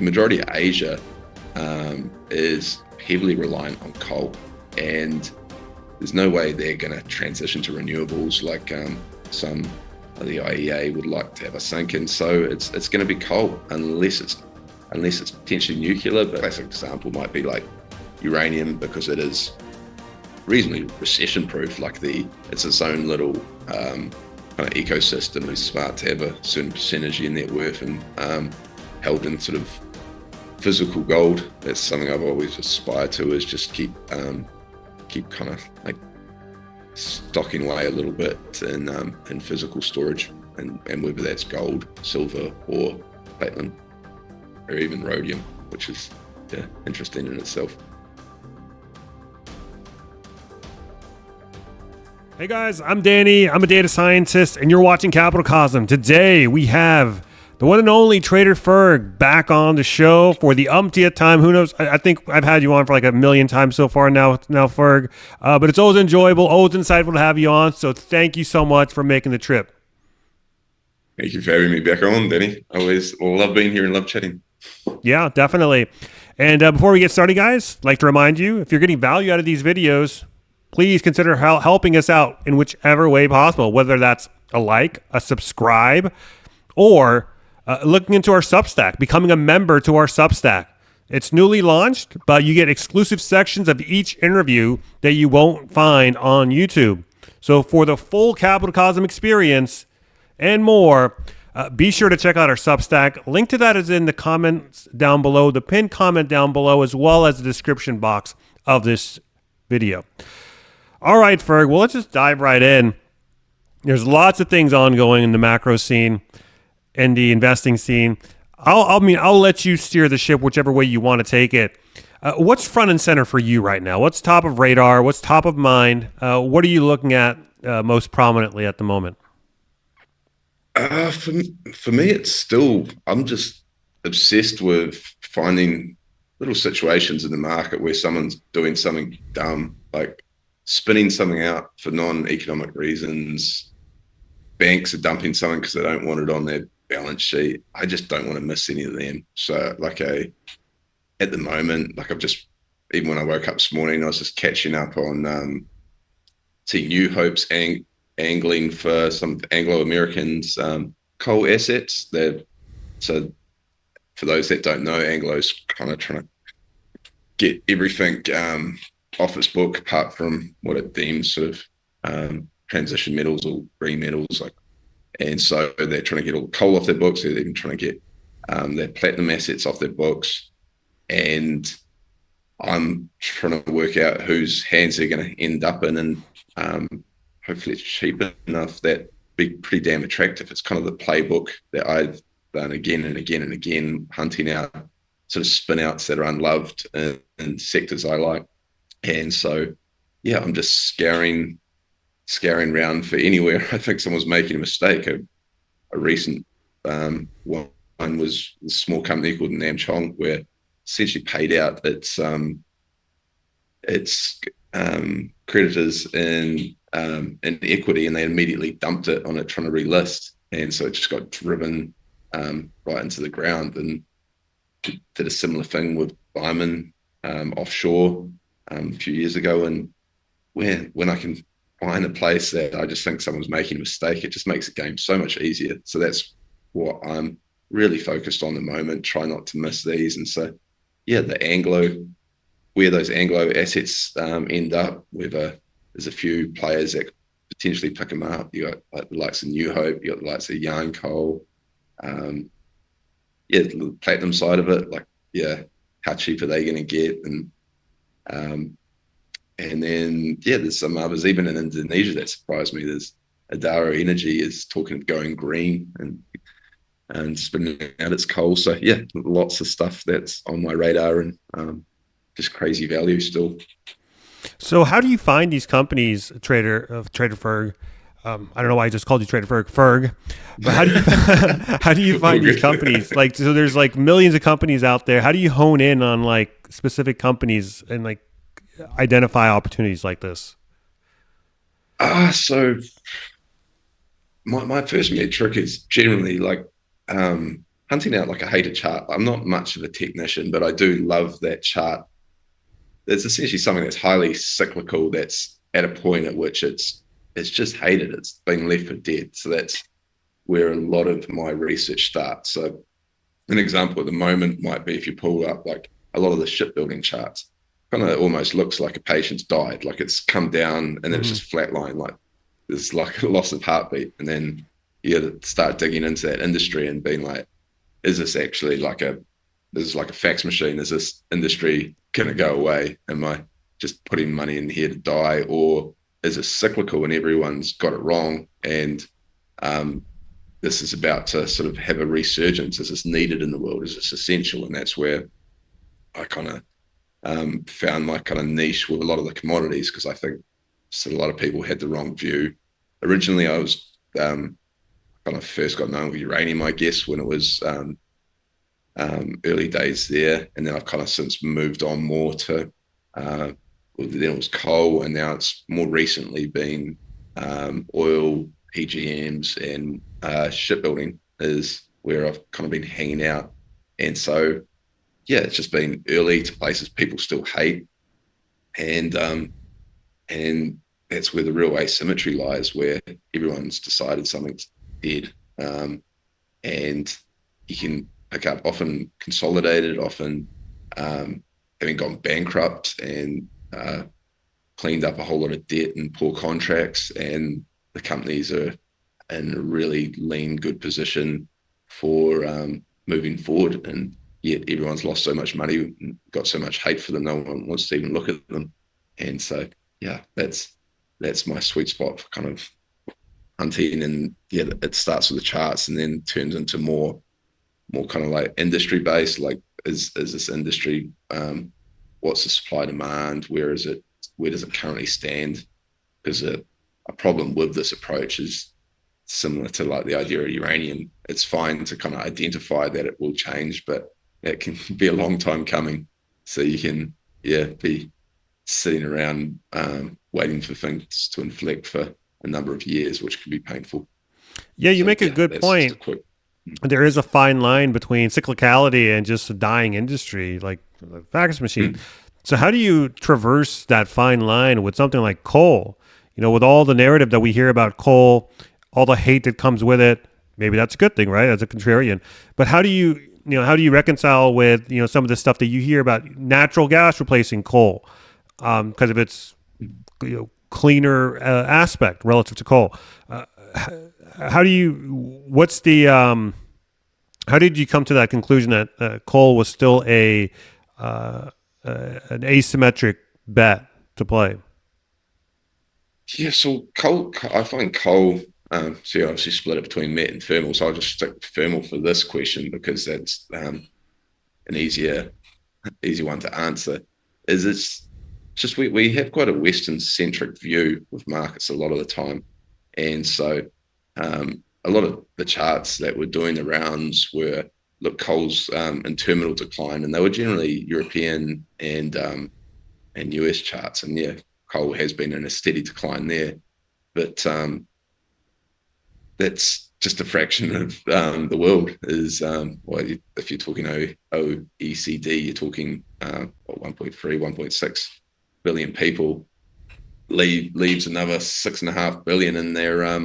majority of Asia is heavily reliant on coal, and there's no way they're going to transition to renewables like some of the IEA would like to have a sink in. So it's going to be coal unless it's potentially nuclear. But a classic example might be like uranium, because it is reasonably recession proof. Like it's its own little kind of ecosystem. It's smart to have a certain percentage of net worth and held in sort of physical gold. That's something I've always aspired to, is just keep kind of like stocking away a little bit in physical storage, and whether that's gold, silver, or platinum, or even rhodium, which is interesting in itself. Hey guys, I'm Danny. I'm a data scientist, and you're watching Capital Cosm. Today we have the one and only Trader Ferg back on the show for the umpteenth time. Who knows? I think I've had you on for like 1,000,000 times so far now, Ferg. But it's always enjoyable, always insightful to have you on. So thank you so much for making the trip. Thank you for having me back on, Danny. Always love being here and love chatting. Yeah, definitely. And before we get started, guys, I'd like to remind you, if you're getting value out of these videos, please consider helping us out in whichever way possible, whether that's a like, a subscribe, or looking into our Substack, becoming a member to our Substack. It's newly launched, but you get exclusive sections of each interview that you won't find on YouTube. So for the full Capital Cosm experience and more, be sure to check out our Substack. Link to that is in the comments down below, the pinned comment down below, as well as the description box of this video. All right, Ferg, well, let's just dive right in. There's lots of things ongoing in the macro scene and the investing scene. I'll let you steer the ship whichever way you want to take it. What's front and center for you right now? What's top of radar? What's top of mind? What are you looking at most prominently at the moment? For me, it's still, I'm just obsessed with finding little situations in the market where someone's doing something dumb, like spinning something out for non-economic reasons. Banks are dumping something because they don't want it on their balance sheet. I just don't want to miss any of them. So at the moment, even when I woke up this morning, I was just catching up on seeing New Hope's angling for some Anglo-Americans coal assets. So for those that don't know, Anglo's kind of trying to get everything off its book apart from what it deems sort of transition metals or green metals, and so they're trying to get all the coal off their books. They're even trying to get their platinum assets off their books, and I'm trying to work out whose hands they're going to end up in, and hopefully it's cheap enough that be pretty damn attractive. It's kind of the playbook that I've done again and again and again, hunting out sort of spin outs that are unloved in sectors I like. And so, yeah, I'm just scouring around for anywhere I think someone's making a mistake. A recent one was a small company called Namchong, where essentially paid out its creditors in equity, and they immediately dumped it on it trying to relist, and so it just got driven right into the ground. And did a similar thing with Lyman offshore a few years ago, and when I can find a place that I just think someone's making a mistake, it just makes the game so much easier. So that's what I'm really focused on at the moment, try not to miss these. And so, yeah, where those Anglo assets end up, whether there's a few players that potentially pick them up. You got like the likes of New Hope, you got the likes of Yarn Coal, the platinum side of it, how cheap are they going to get? And then, there's some others, even in Indonesia, that surprised me. There's Adaro Energy is talking of going green and spinning out its coal. So, lots of stuff that's on my radar, and just crazy value still. So how do you find these companies, Trader Ferg? I don't know why I just called you Trader Ferg. But how do you find these companies? So there's millions of companies out there. How do you hone in on specific companies and identify opportunities like this? So my first metric is generally hunting out like a hated chart. I'm not much of a technician, but I do love that chart. It's essentially something that's highly cyclical. That's at a point at which it's just hated. It's been left for dead. So that's where a lot of my research starts. So an example at the moment might be if you pull up like a lot of the shipbuilding charts, kind of almost looks like a patient's died, like it's come down and then it's Hmm. just flatline, like there's like a loss of heartbeat. And then you start digging into that industry and being like, is this actually like a this is like a fax machine? Is this industry going to go away? Am I just putting money in here to die, or is it cyclical and everyone's got it wrong? And um, this is about to sort of have a resurgence. Is this needed in the world? Is this essential? And that's where I kind of found my kind of niche with a lot of the commodities, because I think so a lot of people had the wrong view. Originally, I was kind of first got known with uranium, I guess, when it was early days there, and then I've kind of since moved on more to well, then it was coal, and now it's more recently been oil, PGMs, and shipbuilding is where I've kind of been hanging out. And so, yeah, it's just been early to places people still hate, and and that's where the real asymmetry lies, where everyone's decided something's dead, and you can pick up often consolidated, often having gone bankrupt and cleaned up a whole lot of debt and poor contracts, and the companies are in a really lean, good position for moving forward. And yet everyone's lost so much money, and got so much hate for them, no one wants to even look at them. And so, yeah, that's my sweet spot for kind of hunting. And yeah, it starts with the charts and then turns into more kind of like industry based, like is this industry what's the supply demand, where does it currently stand? Because a problem with this approach is similar to like the idea of uranium. It's fine to kind of identify that it will change, but that can be a long time coming. So you can, yeah, be sitting around waiting for things to inflect for a number of years, which can be painful. Yeah, you So make a yeah, good that's just a point. quick. There is a fine line between cyclicality and just a dying industry, like the fax machine. Mm. So, how do you traverse that fine line with something like coal? You know, with all the narrative that we hear about coal, all the hate that comes with it. Maybe that's a good thing, right? As a contrarian, but how do you reconcile with some of the stuff that you hear about natural gas replacing coal because of its cleaner aspect relative to coal? Uh, how do you? What's the how did you come to that conclusion that coal was still a an asymmetric bet to play? Yeah, so coal, I find coal, so you obviously split it between met and thermal. So I'll just stick with thermal for this question because that's an easy one to answer. Is it's just we have quite a Western centric view with markets a lot of the time. And so a lot of the charts that were doing the rounds were look coal's in terminal decline, and they were generally European and US charts. And yeah, coal has been in a steady decline there, but that's just a fraction of the world. Is well, if you're talking OECD, you're talking 1.3, 1.6 billion people. Leaves another 6.5 billion in their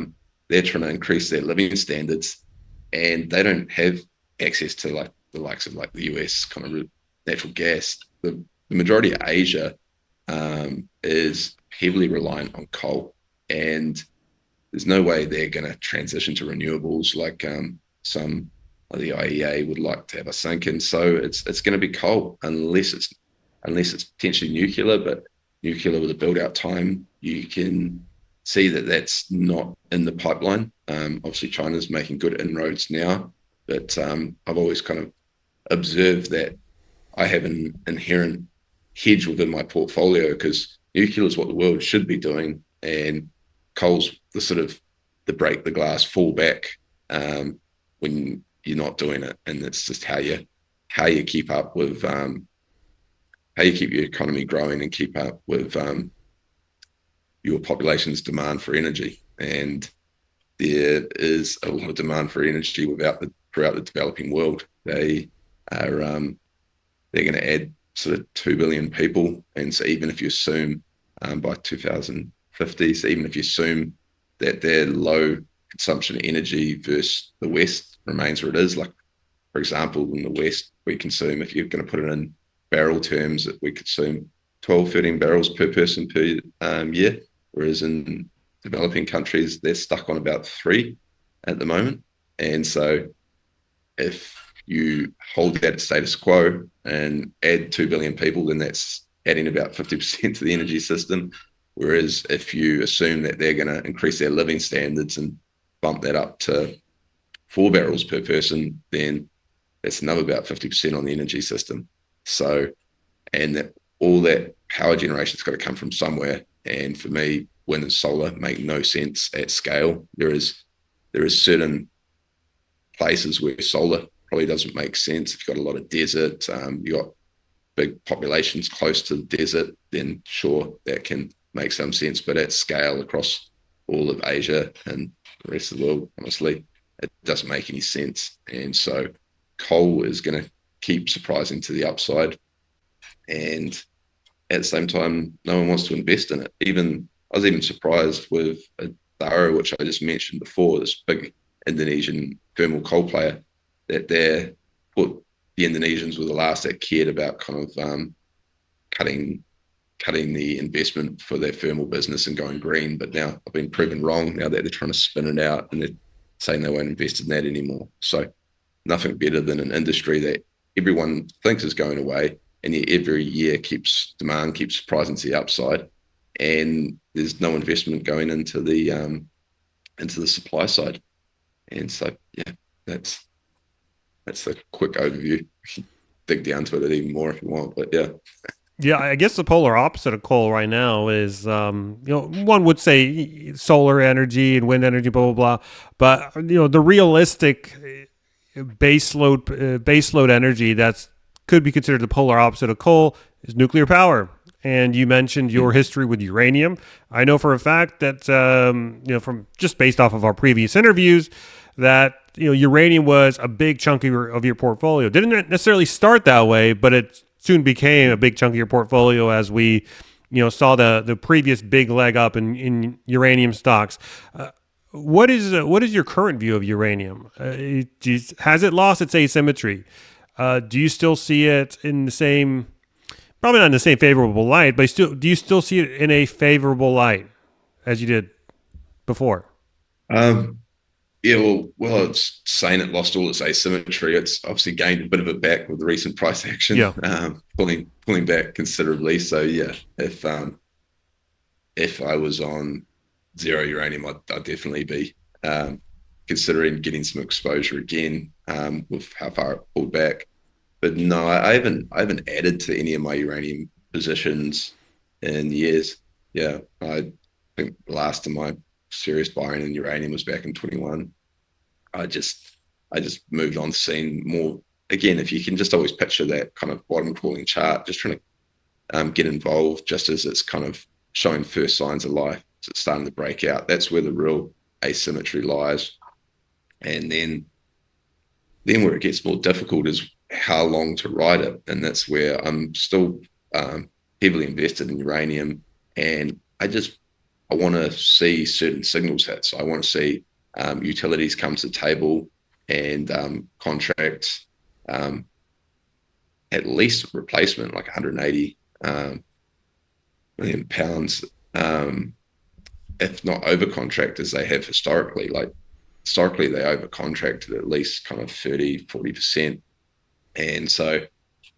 they're trying to increase their living standards, and they don't have access to like the likes of like the US kind of natural gas. The majority of Asia is heavily reliant on coal, and there's no way they're going to transition to renewables like some of the IEA would like to have a sink in. So it's going to be coal unless it's potentially nuclear, but nuclear with a build out time, you can see that that's not in the pipeline. Obviously, China's making good inroads now, but I've always kind of observed that I have an inherent hedge within my portfolio because nuclear is what the world should be doing, and coal's the sort of the break the glass fallback when you're not doing it, and it's just how you keep up with how you keep your economy growing and keep up with your population's demand for energy. And there is a lot of demand for energy without the throughout the developing world. Are they're going to add sort of 2 billion people, and so even if you assume by 2050, so even if you assume that their low consumption of energy versus the West remains where it is, like for example, in the West, we consume, if you're going to put it in barrel terms, we consume 12, 13 barrels per person per year, whereas in developing countries, they're stuck on about 3 at the moment. And so if you hold that status quo and add 2 billion people, then that's adding about 50% to the energy system. Whereas if you assume that they're going to increase their living standards and bump that up to 4 barrels per person, then that's another about 50% on the energy system. So, and that all that power generation's got to come from somewhere. And for me, wind and solar make no sense at scale. There is certain places where solar probably doesn't make sense. If you've got a lot of desert, you've got big populations close to the desert, then sure, that can make some sense. But at scale across all of Asia and the rest of the world, honestly, it doesn't make any sense. And so coal is going to keep surprising to the upside. And at the same time, no one wants to invest in it. I was even surprised with Adaro, which I just mentioned before, this big Indonesian thermal coal player, that the Indonesians were the last that cared about kind of cutting the investment for their thermal business and going green. But now I've been proven wrong. Now that they're trying to spin it out and they're saying they won't invest in that anymore. So nothing better than an industry that everyone thinks is going away, and yet every year demand keeps surprising to the upside, and there's no investment going into the supply side. And so yeah, that's a quick overview. Dig down to it even more if you want, but yeah. Yeah, I guess the polar opposite of coal right now is, one would say solar energy and wind energy, blah, blah, blah. But, the realistic baseload energy that's could be considered the polar opposite of coal is nuclear power. And you mentioned your history with uranium. I know for a fact that, from just based off of our previous interviews, that uranium was a big chunk of your portfolio. Didn't necessarily start that way, but it soon became a big chunk of your portfolio as we, saw the previous big leg up in uranium stocks. What is your current view of uranium? Has it lost its asymmetry? Do you still see it in the same, probably not in the same favorable light, but do you still see it in a favorable light as you did before? Um, Yeah, it's saying it lost all its asymmetry. It's obviously gained a bit of it back with the recent price action, Yeah. pulling back considerably. So yeah, if I was on zero uranium, I'd definitely be considering getting some exposure again with how far it pulled back. But no, I haven't added to any of my uranium positions in years. Yeah, I think the last of my serious buying in uranium was back in 21. I just I just moved on, seeing more. Again, if you can just always picture that kind of bottom crawling chart, just trying to get involved just as it's kind of showing first signs of life, so it's starting to break out. That's where the real asymmetry lies. And then where it gets more difficult is how long to ride it, and that's where I'm still heavily invested in uranium, and I want to see certain signals hit. So I want to see utilities come to the table and contract um, at least replacement, like 180 million pounds, if not over contract as they have historically. Like historically, they over contracted at least kind of 30-40%. And so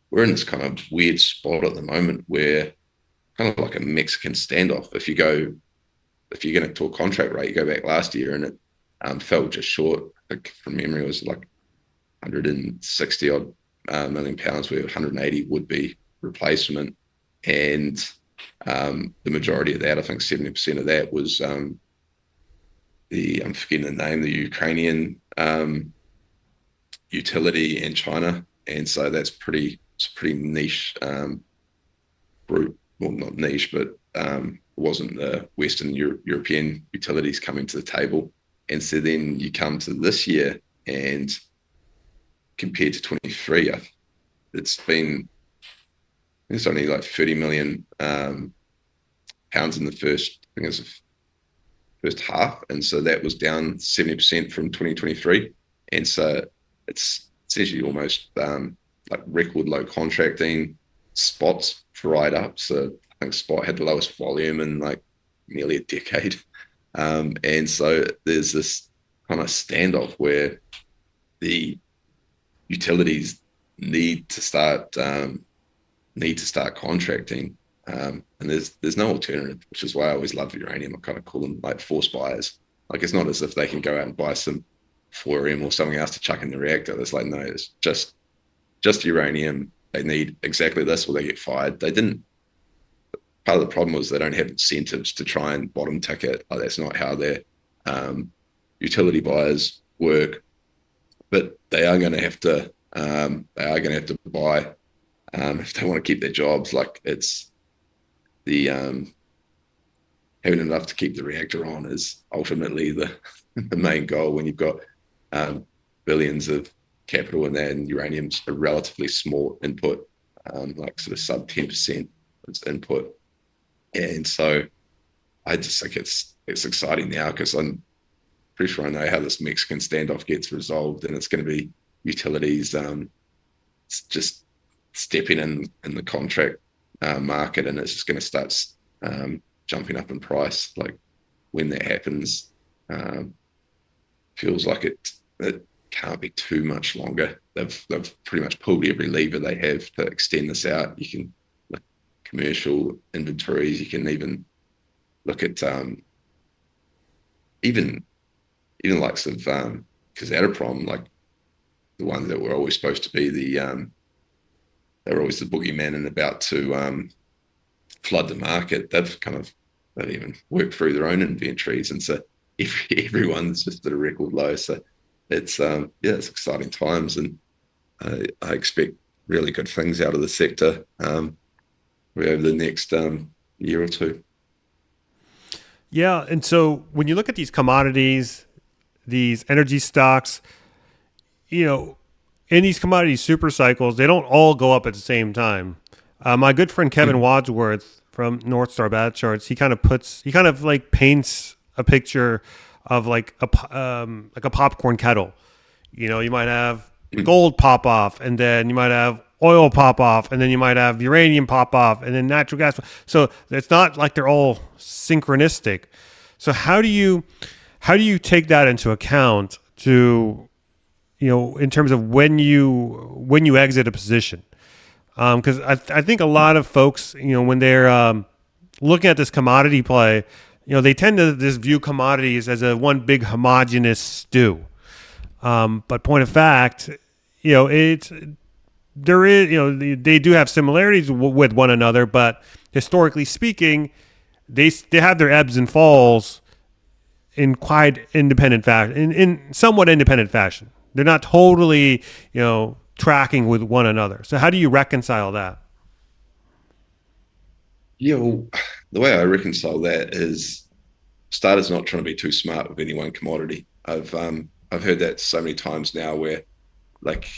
we're in this kind of weird spot at the moment where kind of like a Mexican standoff. If you're going to talk contract rate, you go back last year and it fell just short. Like from memory, it was like 160 odd million pounds, where 180 would be replacement. And the majority of that, I think 70% of that was I'm forgetting the name, the Ukrainian utility in China. And so it's a pretty niche group. Well, not niche, but it wasn't the Western European utilities coming to the table. And so then you come to this year, and compared to 23, it's been it's only like 30 million pounds in the first, I think it's the first half, and so that was down 70% from 2023, and so it's actually almost like record low contracting. Spots dried up, so I think spot had the lowest volume in like nearly a decade, and so there's this kind of standoff where the utilities need to start contracting, and there's no alternative, which is why I always love uranium. I kind of call them like force buyers. Like it's not as if they can go out and buy some fluorium or something else to chuck in the reactor. It's like no, it's just uranium. They need exactly this, or they get fired. They didn't. Part of the problem was they don't have incentives to try and bottom tick it. Like that's not how their um, utility buyers work. But they are going to have to. They are going to have to buy if they want to keep their jobs. Like it's the having enough to keep the reactor on is ultimately the main goal when you've got billions of capital in that, and uranium's a relatively small input, like sort of sub 10% its input. And so I just think it's exciting now because I'm pretty sure I know how this Mexican standoff gets resolved, and it's going to be utilities just stepping in the contract market, and it's just going to start jumping up in price. Like when that happens, feels like it can't be too much longer. They've pretty much pulled every lever they have to extend this out. You can look at commercial inventories. You can even look at even even likes of Kazatomprom, like the ones that were always supposed to be they were always the boogeyman and about to flood the market. They've even worked through their own inventories, and so everyone's just at a record low. So it's it's exciting times, and I expect really good things out of the sector over the next year or two. Yeah, and so when you look at these commodities, these energy stocks, you know, in these commodity super cycles, they don't all go up at the same time. My good friend Kevin Mm. Wadsworth from North Star Bad Charts, he kind of like paints a picture of like a popcorn kettle. You know, you might have Mm. gold pop off, and then you might have oil pop off, and then you might have uranium pop off, and then natural gas. So it's not like they're all synchronistic. So how do you take that into account to, you know, in terms of when you exit a position? Because I think a lot of folks, you know, when they're looking at this commodity play, you know, they tend to just view commodities as a one big homogenous stew. But point of fact, you know, there is, you know, they do have similarities with one another, but historically speaking, they have their ebbs and falls in quite independent fashion, in somewhat independent fashion. They're not totally, you know, tracking with one another. So how do you reconcile that? Yeah, well, the way I reconcile that is starters not trying to be too smart with any one commodity. I've heard that so many times now where like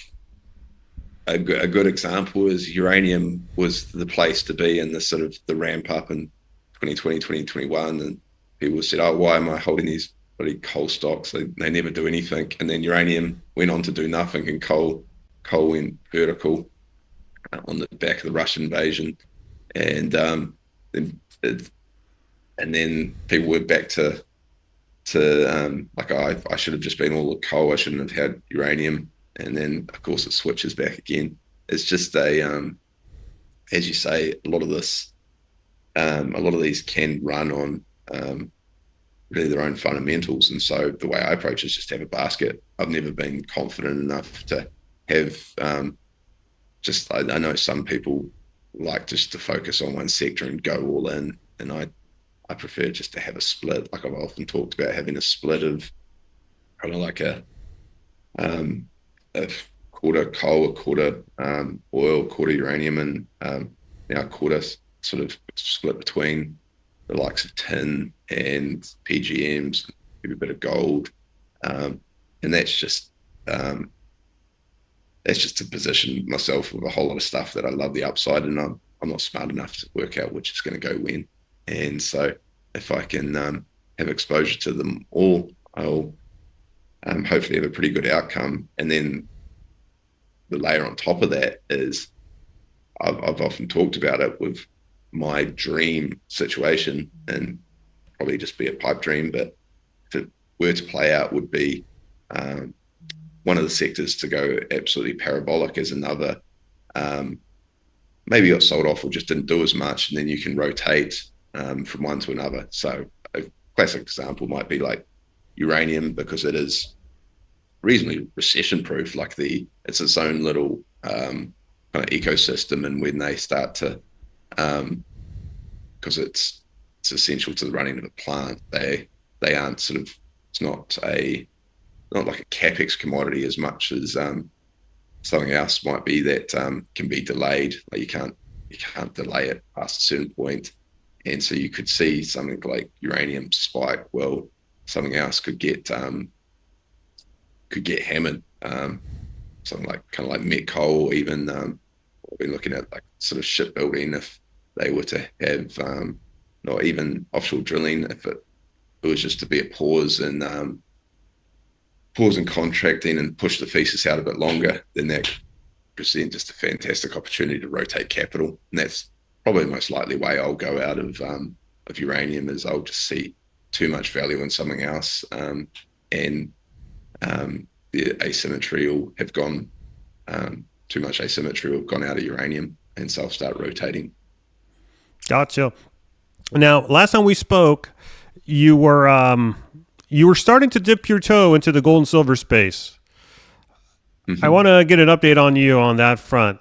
a good example is uranium was the place to be in the sort of the ramp up in 2020, 2021. And people said, oh, why am I holding these bloody coal stocks? They never do anything. And then uranium went on to do nothing, and coal went vertical on the back of the Russian invasion. And then and then people went back to like I should have just been all coal. I shouldn't have had uranium. And then of course it switches back again. It's just as you say, a lot of these can run on really their own fundamentals. And so the way I approach it is just have a basket. I've never been confident enough to have I know some people like just to focus on one sector and go all in, and I prefer just to have a split. Like I've often talked about having a split of kind of like um, a quarter coal, a quarter oil, quarter uranium, and a quarter sort of split between the likes of tin and PGMs, maybe a bit of gold, and that's just um, that's just to position myself with a whole lot of stuff that I love the upside, and I'm not smart enough to work out which is going to go when. And so if I can have exposure to them all, I'll hopefully have a pretty good outcome. And then the layer on top of that is I've often talked about it with my dream situation, and probably just be a pipe dream, but if it were to play out, would be um, one of the sectors to go absolutely parabolic is another. Um, Maybe got sold off or just didn't do as much, and then you can rotate from one to another. So a classic example might be like uranium, because it is reasonably recession proof. Like it's its own little kind of ecosystem, and when they start to, because it's essential to the running of a plant, they aren't sort of, it's not like a capex commodity as much as something else might be that can be delayed. Like you can't delay it past a certain point, and so you could see something like uranium spike. Well, something else could get hammered. Something like kind of like met coal, or even we've been looking at like sort of shipbuilding. If they were to have, not even offshore drilling, if it was just to be a pause in contracting and push the thesis out a bit longer, then that present just a fantastic opportunity to rotate capital. And that's probably the most likely way I'll go out of uranium, is I'll just see too much value in something else, and the asymmetry will have gone, too much asymmetry will have gone out of uranium, and so I'll start rotating. Gotcha. Now, last time we spoke, you were starting to dip your toe into the gold and silver space. I Mm-hmm. want to get an update on you on that front.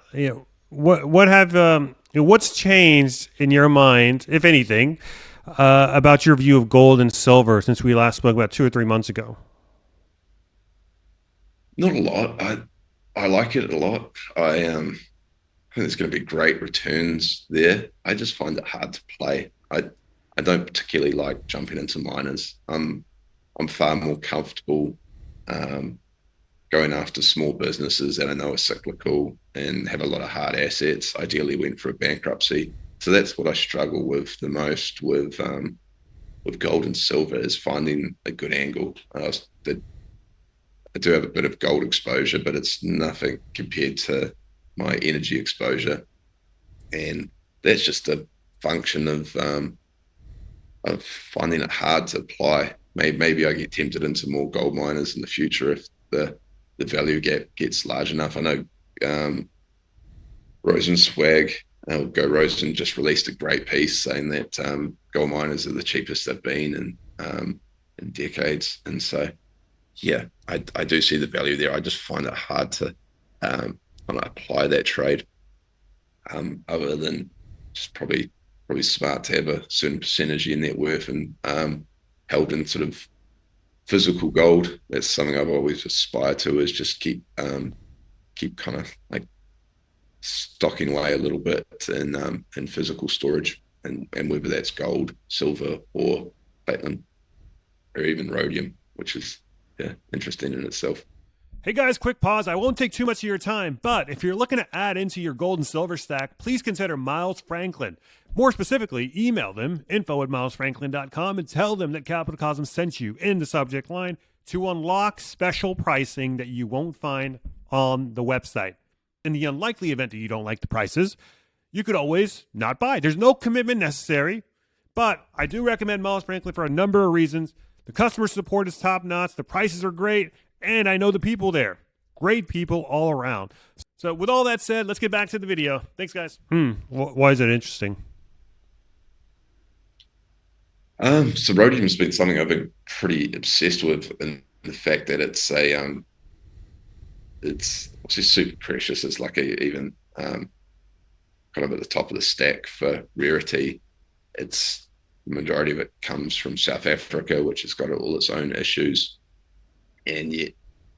What's changed in your mind, if anything, about your view of gold and silver since we last spoke about 2 or 3 months ago? Not a lot. I like it a lot. I think there's going to be great returns there. I just find it hard to play. I don't particularly like jumping into miners. I'm far more comfortable um, going after small businesses that I know are cyclical and have a lot of hard assets. Ideally, went for a bankruptcy. So that's what I struggle with the most with gold and silver, is finding a good angle. I do have a bit of gold exposure, but it's nothing compared to my energy exposure, and that's just a function of finding it hard to apply. Maybe I get tempted into more gold miners in the future if the value gap gets large enough. I know Rosenswag, Go Rosen, just released a great piece saying that gold miners are the cheapest they've been in decades, and so yeah, I do see the value there. I just find it hard to kind of apply that trade, other than just probably smart to have a certain percentage of your net worth and held in sort of physical gold. That's something I've always aspired to, is just keep kind of like stocking away a little bit in physical storage, and whether that's gold, silver, or platinum, or even rhodium, which is, yeah, interesting in itself. Hey guys, quick pause. I won't take too much of your time, but if you're looking to add into your gold and silver stack, please consider Miles Franklin. More specifically, email them, info@milesfranklin.com, and tell them that Capital Cosmos sent you in the subject line to unlock special pricing that you won't find on the website. In the unlikely event that you don't like the prices, you could always not buy. There's no commitment necessary, but I do recommend Miles Franklin for a number of reasons. The customer support is top notch, the prices are great, and I know the people there. Great people all around. So with all that said, let's get back to the video. Thanks, guys. Why is it interesting? So rhodium's been something I've been pretty obsessed with, and the fact that it's obviously super precious. It's like even kind of at the top of the stack for rarity. It's The majority of it comes from South Africa, which has got all its own issues, and yet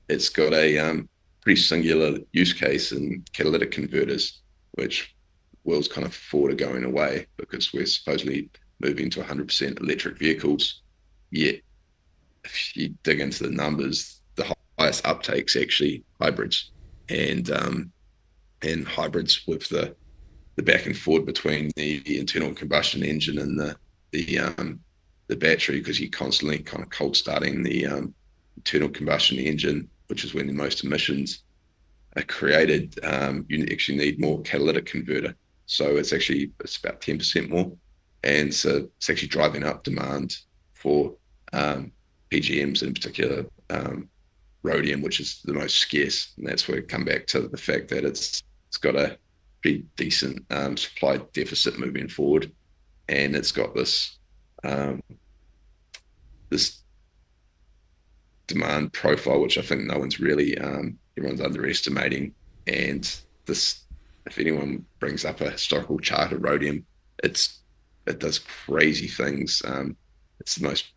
it's got a pretty singular use case in catalytic converters, which the world's kind of forward are going away because we're supposedly moving to 100% electric vehicles. Yet, if you dig into the numbers, the highest uptake's actually hybrids. and hybrids with the back and forth between the internal combustion engine and the battery, because you're constantly kind of cold starting the internal combustion engine, which is when the most emissions are created. You actually need more catalytic converter, so it's about 10% more, and so it's actually driving up demand for PGMs, in particular rhodium, which is the most scarce, and that's where we come back to the fact that it's got a pretty decent supply deficit moving forward, and it's got um, this demand profile, which I think no one's really everyone's underestimating. And this, if anyone brings up a historical chart of rhodium, it does crazy things. It's the most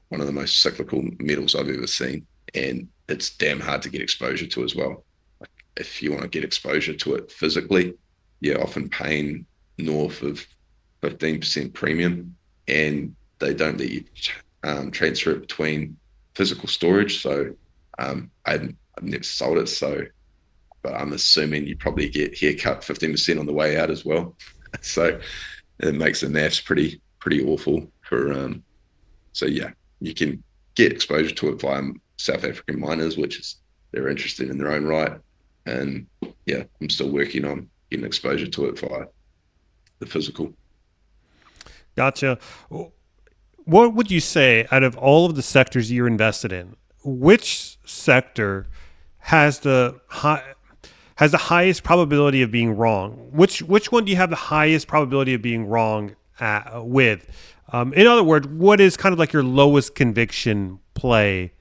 one of the most cyclical metals I've ever seen, and it's damn hard to get exposure to as well. Like, if you want to get exposure to it physically, you're often paying north of 15% premium, and they don't let you transfer it between physical storage. So I've never sold it, so but I'm assuming you probably get haircut 15% on the way out as well. So it makes the maths pretty awful for so yeah, you can get exposure to it via South African miners, which is they're interested in their own right. And yeah, I'm still working on getting exposure to it via the physical. Gotcha. What would you say out of all of the sectors you're invested in, which sector has the highest probability of being wrong? Which one do you have the highest probability of being wrong with? In other words, what is kind of like your lowest conviction play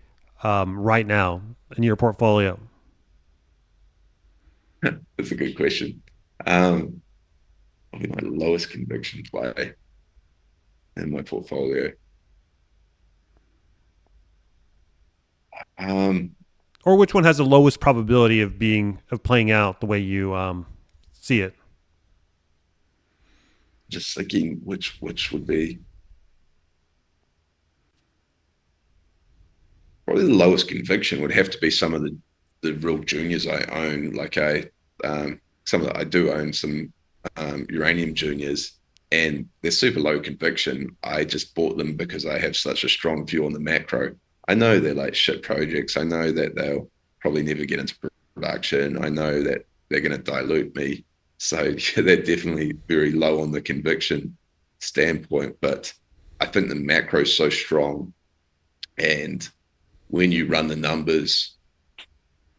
right now in your portfolio? That's a good question. Um, Probably my lowest conviction play in my portfolio. Um, Or which one has the lowest probability of playing out the way you see it? just thinking which would be probably the lowest conviction would have to be some of the real juniors I own. Like some of I do own some uranium juniors, and they're super low conviction. I just bought them because I have such a strong view on the macro. I know they're like shit projects. I know that they'll probably never get into production. I know that they're going to dilute me. So yeah, they're definitely very low on the conviction standpoint. But I think the macro is so strong, and when you run the numbers,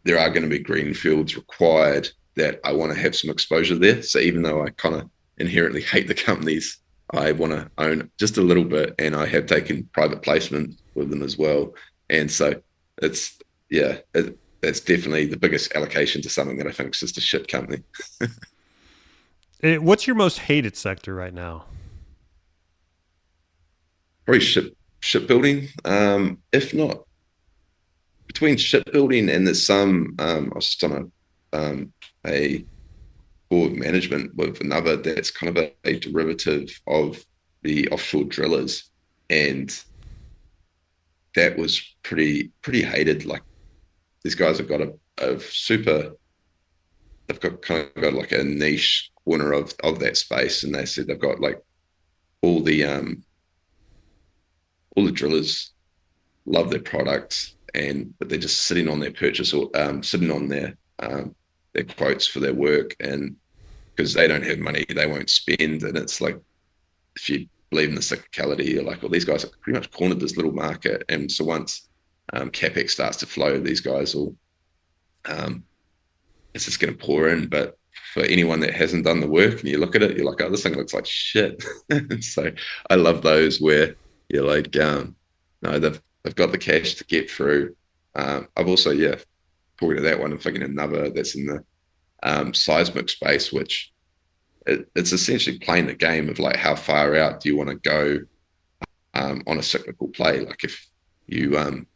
there are going to be green fields required that I want to have some exposure there. So even though I kind of inherently hate the companies, I want to own just a little bit, and I have taken private placement with them as well. And so it's yeah, it's definitely the biggest allocation to something that I think is just a shit company. What's your most hated sector right now? Probably shipbuilding. If not between shipbuilding and there's some, I was just on a board management with another that's kind of a derivative of the offshore drillers, and that was pretty hated. Like these guys have got a super, they've got kind of got like a niche corner of that space, and they said they've got like all the um all the drillers love their products, and but they're just sitting on their purchase or sitting on their quotes for their work, and because they don't have money, they won't spend. And it's like, if you believe in the cyclicality, you're like, well, these guys have pretty much cornered this little market. And so once capex starts to flow, these guys will, um, it's just going to pour in. But for anyone that hasn't done the work and you look at it, you're like, oh, this thing looks like shit. So I love those where you're like, no, they've got the cash to get through. I've also, yeah, talking to that one, I'm thinking another that's in the seismic space, which it's essentially playing the game of like how far out do you want to go on a cyclical play. Like you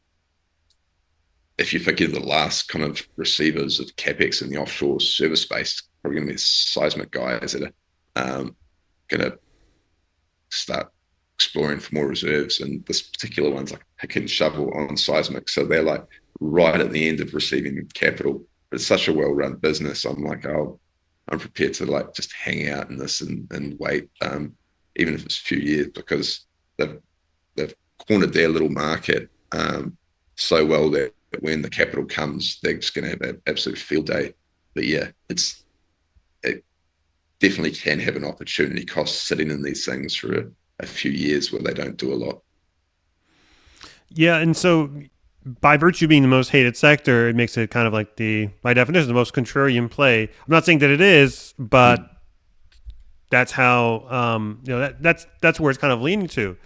if you figure the last kind of receivers of capex in the offshore service space, probably going to be seismic guys that are going to start exploring for more reserves. And this particular one's like pick and shovel on seismic, so they're like right at the end of receiving capital it's such a well-run business. I'm like, oh, I'm prepared to like just hang out in this and wait, even if it's a few years, because they've they've cornered their little market so well that when the capital comes, they're just going to have an absolute field day. But yeah, it definitely can have an opportunity cost sitting in these things for a few years where they don't do a lot. Yeah, and so by virtue of being the most hated sector, it makes it kind of like the, by definition, the most contrarian play. I'm not saying that it is, but Mm. that's how that's where it's kind of leaning to.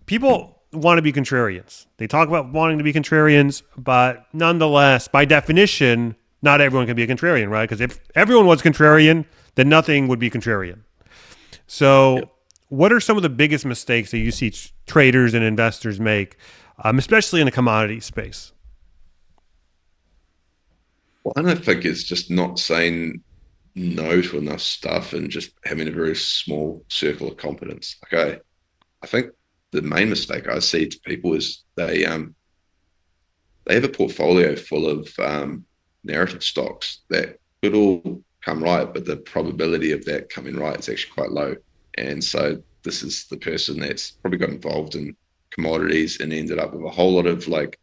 People want to be contrarians. They talk about wanting to be contrarians, but nonetheless, by definition, not everyone can be a contrarian, right? Because if everyone was contrarian, then nothing would be contrarian. Yeah. So, what are some of the biggest mistakes that you see traders and investors make, especially in the commodity space? Well, I don't think it's just not saying no to enough stuff and just having a very small circle of competence. Okay, I think the main mistake I see to people is they have a portfolio full of narrative stocks that could all come right, but the probability of that coming right is actually quite low. And so this is the person that's probably got involved in commodities and ended up with a whole lot of like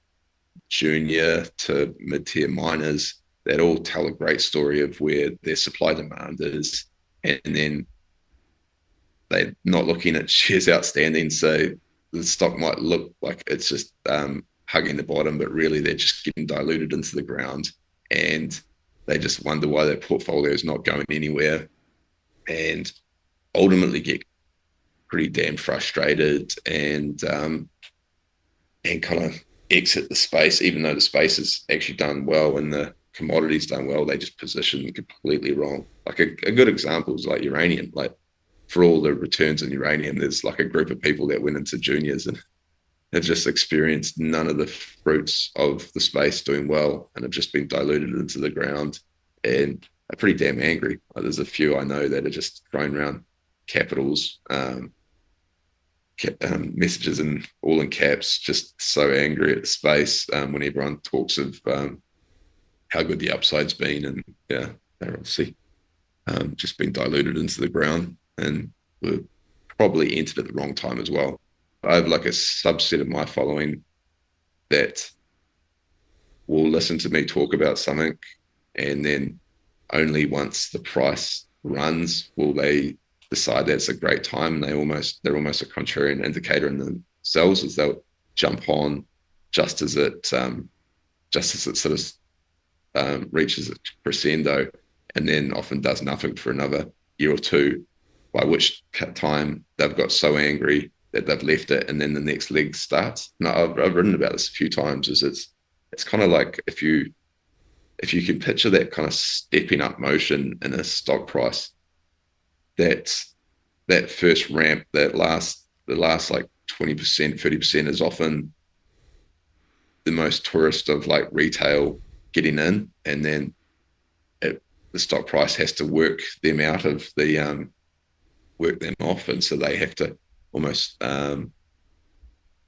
junior to mid-tier miners that all tell a great story of where their supply demand is, and then they're not looking at shares outstanding. So the stock might look like it's just hugging the bottom, but really they're just getting diluted into the ground, and they just wonder why their portfolio is not going anywhere, and ultimately get pretty damn frustrated and kind of exit the space, even though the space has actually done well and the commodities done well. They just position completely wrong. Like a good example is like uranium. Like for all the returns in uranium, there's like a group of people that went into juniors and have just experienced none of the fruits of the space doing well and have just been diluted into the ground and are pretty damn angry. Like there's a few I know that are just throwing around capitals, messages and all in caps, just so angry at the space when everyone talks of how good the upside's been. And yeah, they're obviously just been diluted into the ground and were probably entered at the wrong time as well. I have like a subset of my following that will listen to me talk about something, and then only once the price runs will they decide that's a great time. And they're almost a contrarian indicator in themselves, as they'll jump on just as it sort of reaches a crescendo, and then often does nothing for another year or two, by which time they've got so angry that they've left it, and then the next leg starts. And I've written about this a few times. Is it's kind of like if you can picture that kind of stepping up motion in a stock price, that that first ramp, the last like 20%, 30% is often the most tourist of like retail getting in, and then the stock price has to work them out of the work them off, and so they have to almost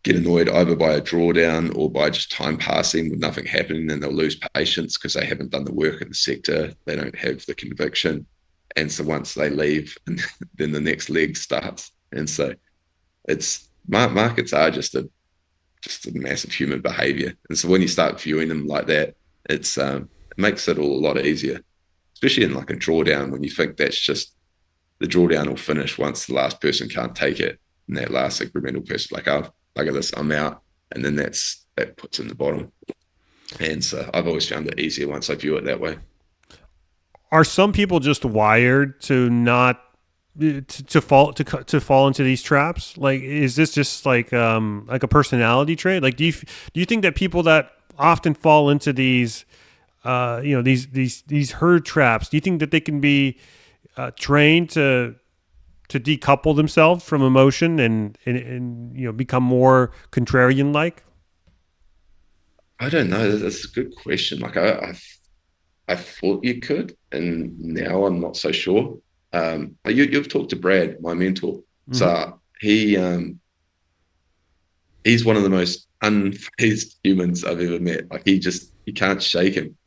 get annoyed either by a drawdown or by just time passing with nothing happening, and they'll lose patience because they haven't done the work in the sector. They don't have the conviction, and so once they leave, then the next leg starts. And so it's markets are just a massive human behavior, and so when you start viewing them like that, it makes it all a lot easier, especially in like a drawdown when you think that's just the drawdown will finish once the last person can't take it, and that last incremental person like, oh, look at this, I'm out, and then that puts in the bottom. And so I've always found it easier once I view it that way. Are some people just wired to not to fall into these traps? Like, is this just like a personality trait? Like, do you think that people that often fall into these these herd traps, do you think that they can be trained to decouple themselves from emotion and become more contrarian like? I don't know. That's a good question. Like I thought you could, and now I'm not so sure. You've talked to Brad, my mentor. Mm-hmm. So he's one of the most unfazed humans I've ever met. Like you can't shake him.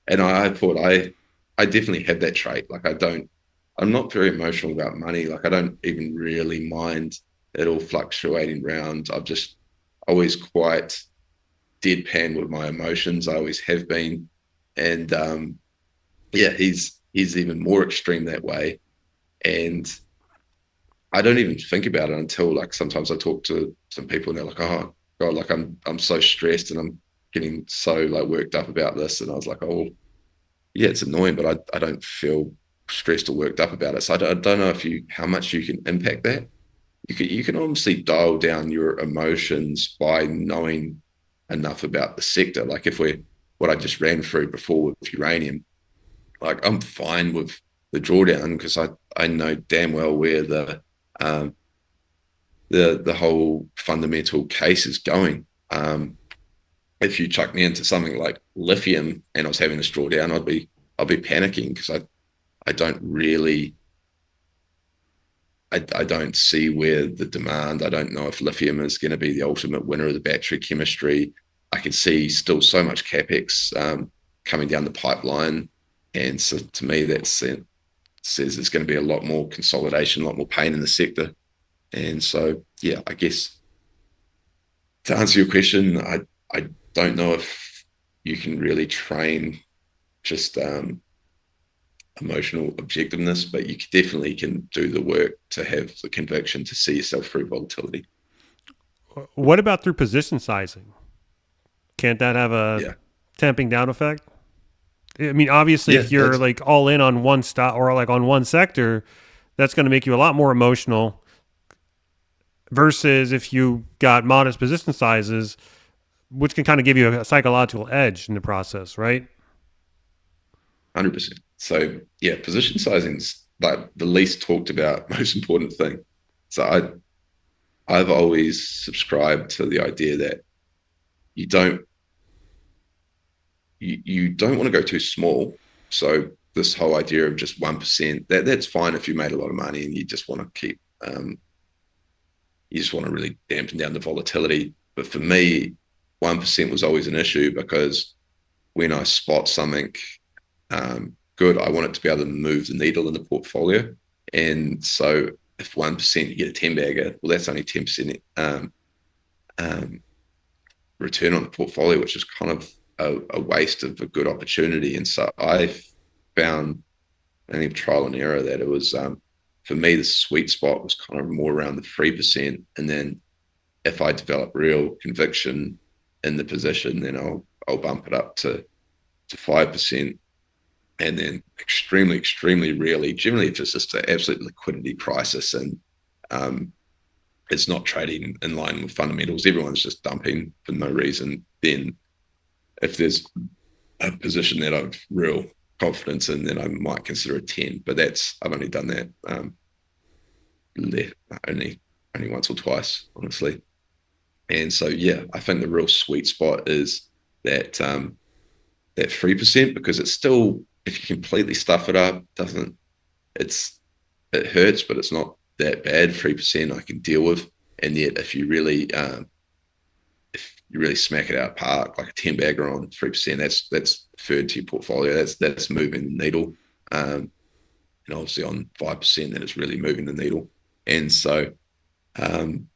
And I thought I definitely have that trait. Like I'm not very emotional about money. Like I don't even really mind it all fluctuating around. I'm just always quite deadpan with my emotions. I always have been. And yeah, he's even more extreme that way. And I don't even think about it until like sometimes I talk to some people and they're like, oh God, like I'm so stressed and I'm getting so like worked up about this. And I was like, oh yeah, it's annoying, but I don't feel stressed or worked up about it. So I don't know if you how much you can impact that. You can obviously dial down your emotions by knowing enough about the sector. Like if we're what I just ran through before with uranium, like I'm fine with the drawdown because I know damn well where um, the whole fundamental case is going. If you chuck me into something like lithium and I was having this drawdown, I'd be panicking because I don't really I don't see where the demand. I don't know if lithium is going to be the ultimate winner of the battery chemistry. I can see still so much capex coming down the pipeline, and so to me that says there's going to be a lot more consolidation, a lot more pain in the sector. And so yeah, I guess to answer your question, I don't know if you can really train just emotional objectiveness, but you definitely can do the work to have the conviction to see yourself through volatility. What about through position sizing? Can't that have a Yeah, tamping down effect? I mean, obviously, yeah, if you're that's like all in on one stock or like on one sector, that's going to make you a lot more emotional versus if you got modest position sizes, which can kind of give you a psychological edge in the process, right? 100%. So yeah, position sizing is like the least talked about, most important thing. So I've always subscribed to the idea that you don't you don't want to go too small. So this whole idea of just 1%, that's fine if you made a lot of money and you just want to keep you just want to really dampen down the volatility. But for me, 1% was always an issue because when I spot something good, I want it to be able to move the needle in the portfolio. And so if 1% you get a 10 bagger, well, that's only 10% um, return on the portfolio, which is kind of a waste of a good opportunity. And so I found, I think, trial and error that it was, for me, the sweet spot was kind of more around the 3%. And then if I develop real conviction in the position, then I'll bump it up to 5%. And then extremely, extremely rarely, generally it's just an absolute liquidity crisis, and um, it's not trading in line with fundamentals. Everyone's just dumping for no reason. Then if there's a position that I've real confidence in, then I might consider a 10. But that's I've only done that only only once or twice, honestly. And so yeah, I think the real sweet spot is that 3% because it's still if you completely stuff it up, doesn't it's it hurts, but it's not that bad. 3% I can deal with, and yet if you really smack it out park like a 10 bagger on 3%, that's third to your portfolio. That's moving the needle, and obviously on 5%, then it's really moving the needle. And so um,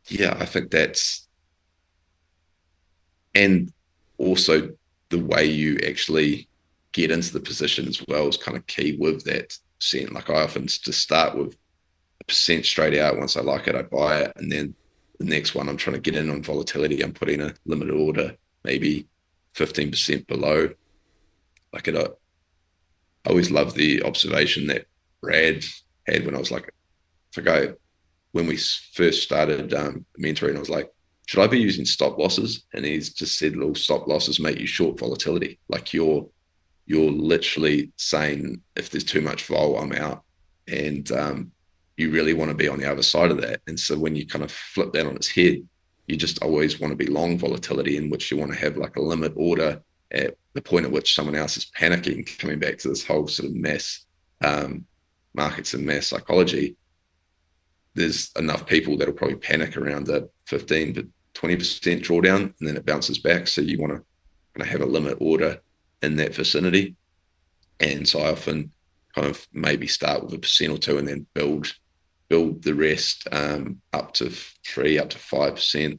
yeah, I think that's and also the way you actually get into the position as well is kind of key with that percent. Like I often just start with a percent straight out. Once I like it, I buy it, and then the next one I'm trying to get in on volatility. I'm putting a limited order, maybe 15% below. Like it, I always love the observation that Brad had when I was like, when we first started mentoring, I was like, should I be using stop losses? And he's just said, little stop losses make you short volatility. Like you're literally saying if there's too much vol, I'm out. And you really want to be on the other side of that. And so when you kind of flip that on its head, you just always want to be long volatility, in which you want to have like a limit order at the point at which someone else is panicking, coming back to this whole sort of mass markets and mass psychology. There's enough people that'll probably panic around the 15 to 20% drawdown, and then it bounces back. So you want to kind of have a limit order in that vicinity. And so I often kind of maybe start with a percent or two and then build the rest up to 5%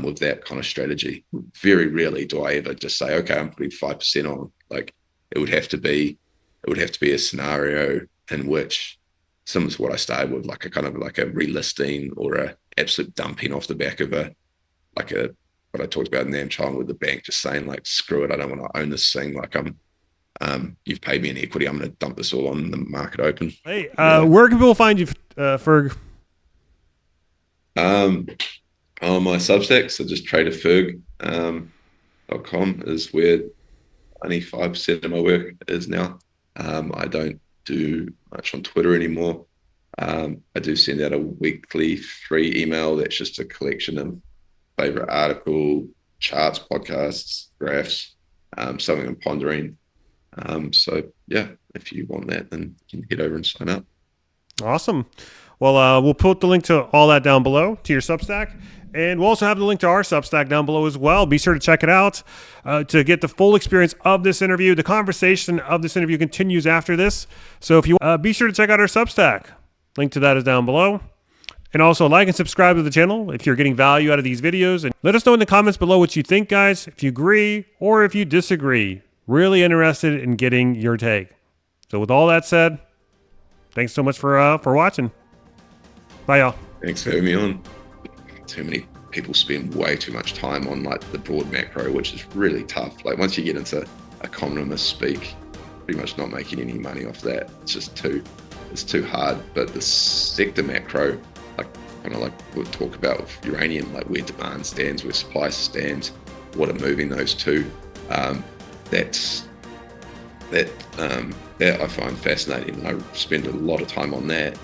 with that kind of strategy. Very rarely do I ever just say, okay, I'm putting 5% on. Like it would have to be a scenario in which, similar to what I started with, like a kind of like a relisting or a absolute dumping off the back of what I talked about in Namchong with the bank just saying like, screw it, I don't want to own this thing. Like you've paid me in equity, I'm going to dump this all on the market open. Hey, where can people find you, Ferg? On my Substack, so just traderferg.com is where 95% of my work is now. I don't do much on Twitter anymore. I do send out a weekly free email that's just a collection of favorite article, charts, podcasts, graphs, something I'm pondering. So yeah, if you want that, then you can head over and sign up. Awesome. Well, we'll put the link to all that down below to your Substack. And we'll also have the link to our Substack down below as well. Be sure to check it out to get the full experience of this interview. The conversation of this interview continues after this. So if you be sure to check out our Substack. Link to that is down below. And also like and subscribe to the channel if you're getting value out of these videos. And let us know in the comments below what you think, guys, if you agree or if you disagree. Really interested in getting your take. So with all that said, thanks so much for watching. Bye, y'all. Thanks for having me on. Too many people spend way too much time on like the broad macro, which is really tough. Like once you get into economist speak, pretty much not making any money off that. It's too hard. But the sector macro, like kind of like we'll talk about with uranium, like where demand stands, where supply stands, what are moving those two. That I find fascinating. I spend a lot of time on that.